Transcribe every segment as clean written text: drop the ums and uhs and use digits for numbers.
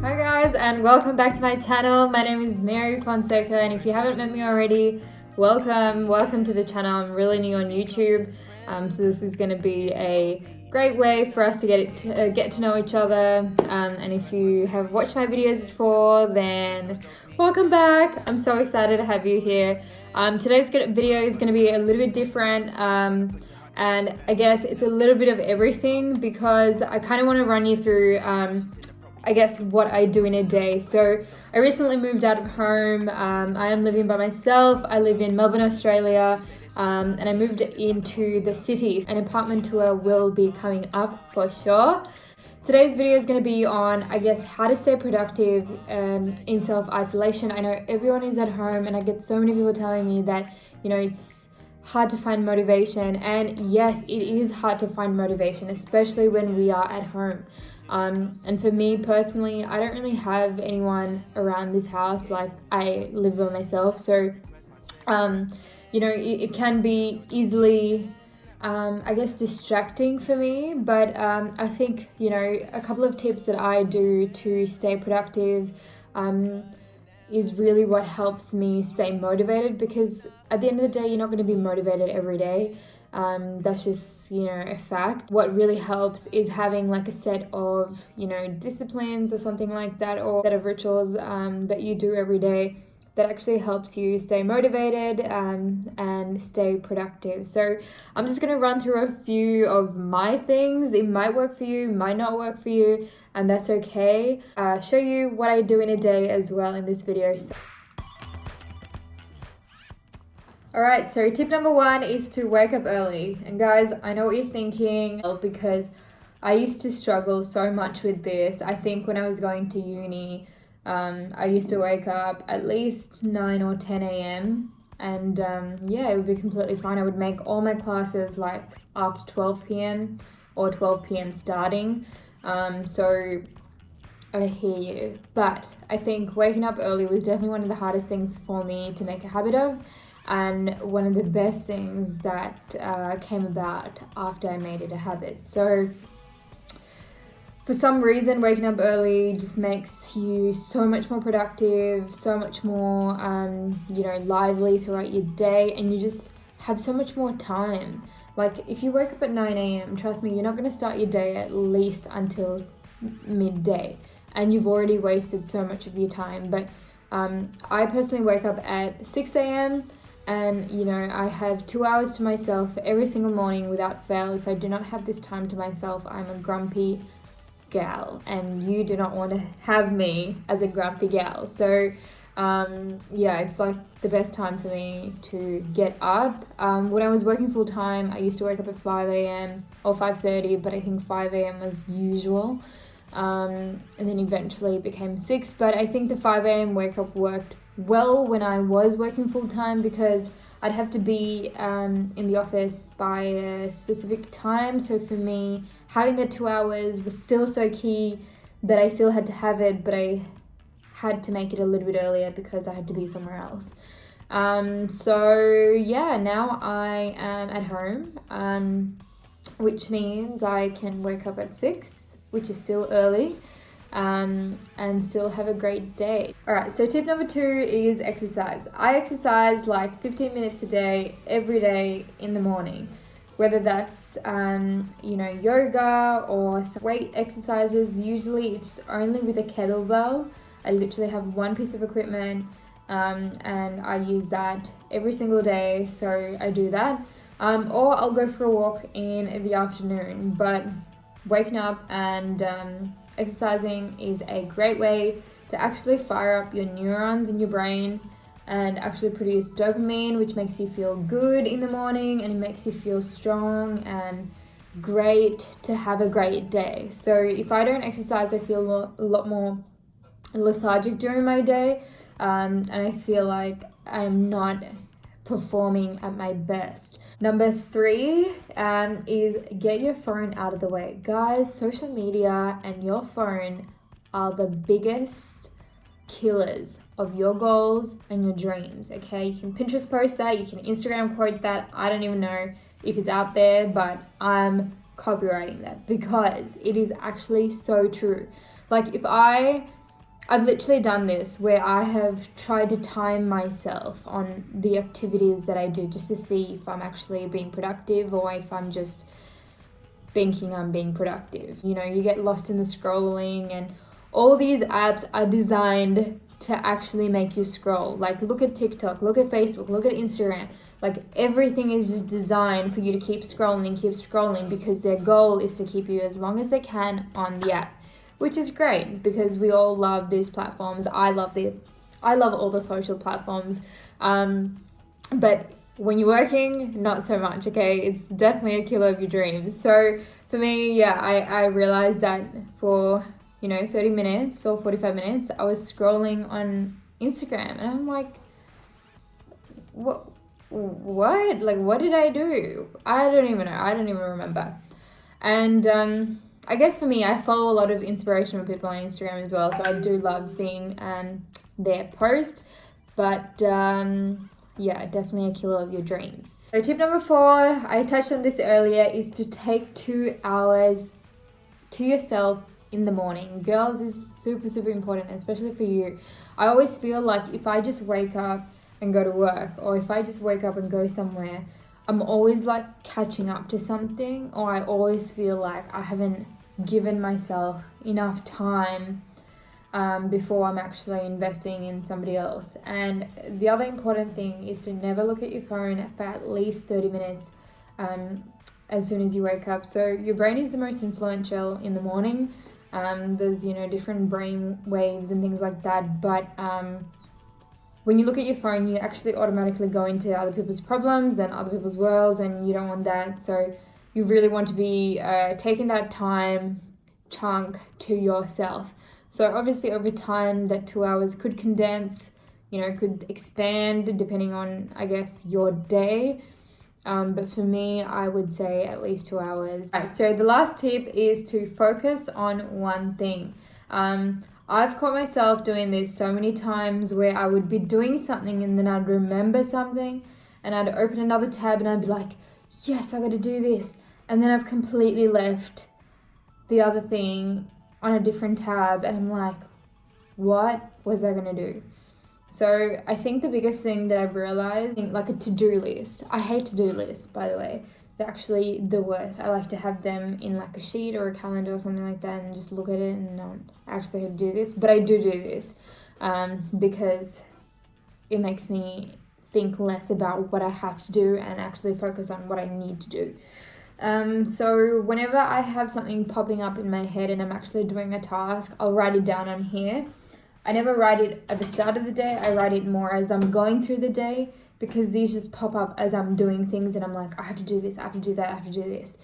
Hi guys, and welcome back to my channel. My name is Mary Fonseca, and if you haven't met me already, welcome to the channel. I'm really new on YouTube, so this is going to be a great way for us to get to know each other. And if you have watched my videos before, then welcome back. I'm so excited to have you here. Today's video is going to be a little bit different. And I guess it's a little bit of everything because I kind of want to run you through I guess what I do in a day. So I recently moved out of home. I am living by myself. I live in Melbourne, Australia, and I moved into the city. An apartment tour will be coming up for sure. Today's video is going to be on, I guess, how to stay productive in self-isolation. I know everyone is at home, and I get so many people telling me that, you know, it's hard to find motivation. And yes, it is hard to find motivation, especially when we are at home. And for me personally, I don't really have anyone around this house. Like, I live by myself, so you know, it can be easily I guess distracting for me, but I think, you know, a couple of tips that I do to stay productive is really what helps me stay motivated, because at the end of the day, you're not going to be motivated every day. That's just, you know, a fact. What really helps is having like a set of, you know, disciplines or something like that, or a set of rituals that you do every day that actually helps you stay motivated and stay productive. So I'm just going to run through a few of my things. It might work for you, might not work for you, and that's okay. Show you what I do in a day as well in this video. Alright, so tip number one is to wake up early. And guys, I know what you're thinking, because I used to struggle so much with this. I think when I was going to uni, I used to wake up at least 9 or 10 a.m. and yeah, it would be completely fine. I would make all my classes like after 12 p.m. or 12 p.m. starting. So I hear you. But I think waking up early was definitely one of the hardest things for me to make a habit of, and one of the best things that came about after I made it a habit. So for some reason, waking up early just makes you so much more productive, so much more, you know, lively throughout your day, and you just have so much more time. Like, if you wake up at 9 a.m., trust me, you're not going to start your day at least until midday, and you've already wasted so much of your time. But I personally wake up at 6 a.m., and, you know, I have 2 hours to myself every single morning without fail. If I do not have this time to myself, I'm a grumpy gal, and you do not want to have me as a grumpy gal. So yeah, it's like the best time for me to get up. When I was working full time, I used to wake up at 5 a.m. or 5:30, but I think 5 a.m. was usual, and then eventually it became 6. But I think the 5 a.m. wake up worked well when I was working full time, because I'd have to be in the office by a specific time. So for me, having the 2 hours was still so key that I still had to have it, but I had to make it a little bit earlier because I had to be somewhere else. So yeah, now I am at home, which means I can wake up at 6, which is still early, and still have a great day. Alright, so tip number 2 is exercise. I exercise like 15 minutes a day, every day in the morning. Whether that's, you know, yoga or weight exercises. Usually it's only with a kettlebell. I literally have one piece of equipment, and I use that every single day, so I do that. Or I'll go for a walk in the afternoon. But waking up and exercising is a great way to actually fire up your neurons in your brain and actually produce dopamine, which makes you feel good in the morning, and it makes you feel strong and great to have a great day. So if I don't exercise, I feel a lot more lethargic during my day, and I feel like I'm not performing at my best. Number 3 is get your phone out of the way. Guys, social media and your phone are the biggest killers of your goals and your dreams, okay? You can Pinterest post that, you can Instagram quote that. I don't even know if it's out there, but I'm copywriting that because it is actually so true. Like, if I I've literally done this where I have tried to time myself on the activities that I do just to see if I'm actually being productive or if I'm just thinking I'm being productive. You know, you get lost in the scrolling, and all these apps are designed to actually make you scroll. Like, look at TikTok, look at Facebook, look at Instagram. Like, everything is just designed for you to keep scrolling because their goal is to keep you as long as they can on the app, which is great because we all love these platforms. I love all the social platforms. But when you're working, not so much, okay? It's definitely a killer of your dreams. So for me, yeah, I realized that for, 30 minutes or 45 minutes, I was scrolling on Instagram, and I'm like, what? Like, what did I do? I don't even know. I don't even remember. And I guess for me, I follow a lot of inspirational people on Instagram as well, so I do love seeing their posts. But yeah, definitely a killer of your dreams. So tip number 4, I touched on this earlier, is to take 2 hours to yourself in the morning. Girls, is super, super important, especially for you. I always feel like if I just wake up and go to work, or if I just wake up and go somewhere, I'm always like catching up to something, or I always feel like I haven't given myself enough time before I'm actually investing in somebody else. And the other important thing is to never look at your phone for at least 30 minutes as soon as you wake up. So your brain is the most influential in the morning. There's, different brain waves and things like that. But when you look at your phone, you actually automatically go into other people's problems and other people's worlds, and you don't want that. So you really want to be taking that time chunk to yourself. So obviously over time, that 2 hours could condense, could expand depending on, I guess, your day. But for me, I would say at least 2 hours. Right, so the last tip is to focus on one thing. I've caught myself doing this so many times where I would be doing something and then I'd remember something and I'd open another tab and I'd be like, yes, I got to do this. And then I've completely left the other thing on a different tab and I'm like, what was I going to do? So I think the biggest thing that I've realized, like a to-do list. I hate to-do lists, by the way. They're actually the worst. I like to have them in like a sheet or a calendar or something like that and just look at it and not actually have to do this. But I do this because it makes me think less about what I have to do and actually focus on what I need to do. So whenever I have something popping up in my head and I'm actually doing a task, I'll write it down on here. I never write it at the start of the day. I write it more as I'm going through the day, because these just pop up as I'm doing things and I'm like, I have to do this, I have to do that, I have to do this.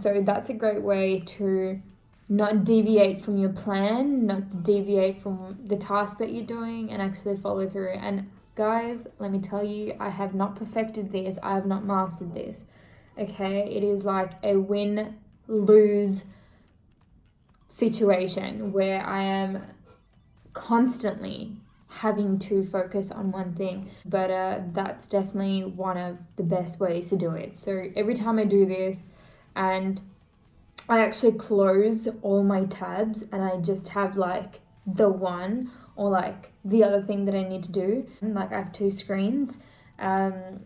So that's a great way to not deviate from your plan, not deviate from the task that you're doing, and actually follow through. And guys, let me tell you, I have not perfected this. I have not mastered this. Okay, it is like a win-lose situation where I am constantly having to focus on one thing, but that's definitely one of the best ways to do it. So every time I do this, and I actually close all my tabs and I just have like the one or like the other thing that I need to do, and like I have 2 screens, and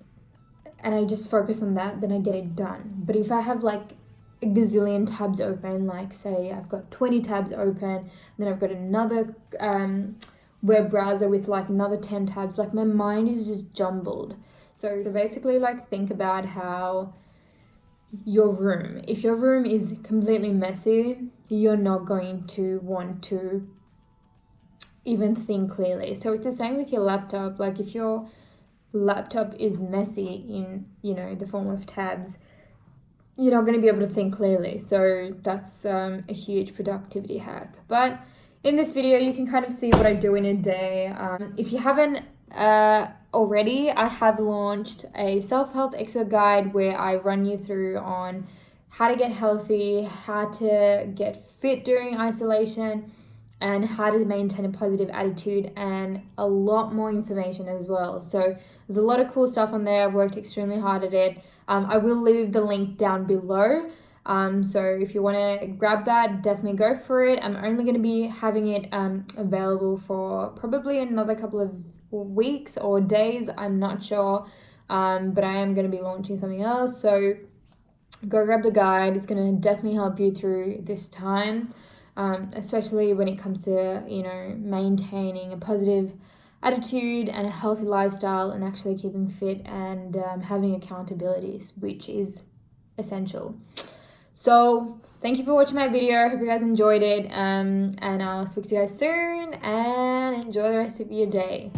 I just focus on that, then I get it done. But if I have like a gazillion tabs open, like say I've got 20 tabs open, then I've got another web browser with like another 10 tabs, like my mind is just jumbled. So basically, like, think about how your room, if your room is completely messy, you're not going to want to even think clearly. So it's the same with your laptop. Like, if your laptop is messy in, the form of tabs, you're not going to be able to think clearly. So that's a huge productivity hack. But in this video, you can kind of see what I do in a day. If you haven't already, I have launched a self-help expert guide where I run you through on how to get healthy, how to get fit during isolation, and how to maintain a positive attitude, and a lot more information as well. So there's a lot of cool stuff on there. I've worked extremely hard at it. I will leave the link down below. So if you want to grab that, definitely go for it. I'm only going to be having it available for probably another couple of weeks or days. I'm not sure, but I am going to be launching something else. So go grab the guide. It's going to definitely help you through this time, especially when it comes to, you know, maintaining a positive attitude and a healthy lifestyle and actually keeping fit and having accountabilities, which is essential. So thank you for watching my video. I hope you guys enjoyed it, and I'll speak to you guys soon, and enjoy the rest of your day.